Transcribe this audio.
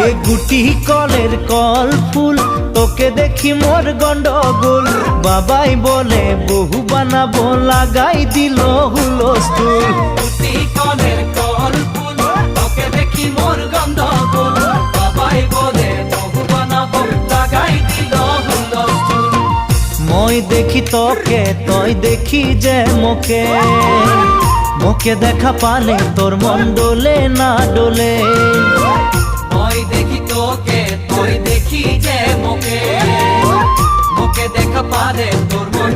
এ গুটি কলের কল ফুল তোকে দেখি মোর গন্ডগোল বাবাই বলে বহু বানাবো লাগাই দিল হুলস্থুল গুটি কলের কল ফুল তোকে দেখি মোর গন্ডগোল বাবাই বলে বহু বানাবো লাগাই দিল হুলস্থুল মই দেখি তোকে তই দেখি যে মোকে মোকে দেখা পালে তোর মন ডোলে না ডোলে মই দেখি তোকে তুই দেখি যে মোকে মোকে দেখা পারে তোর মন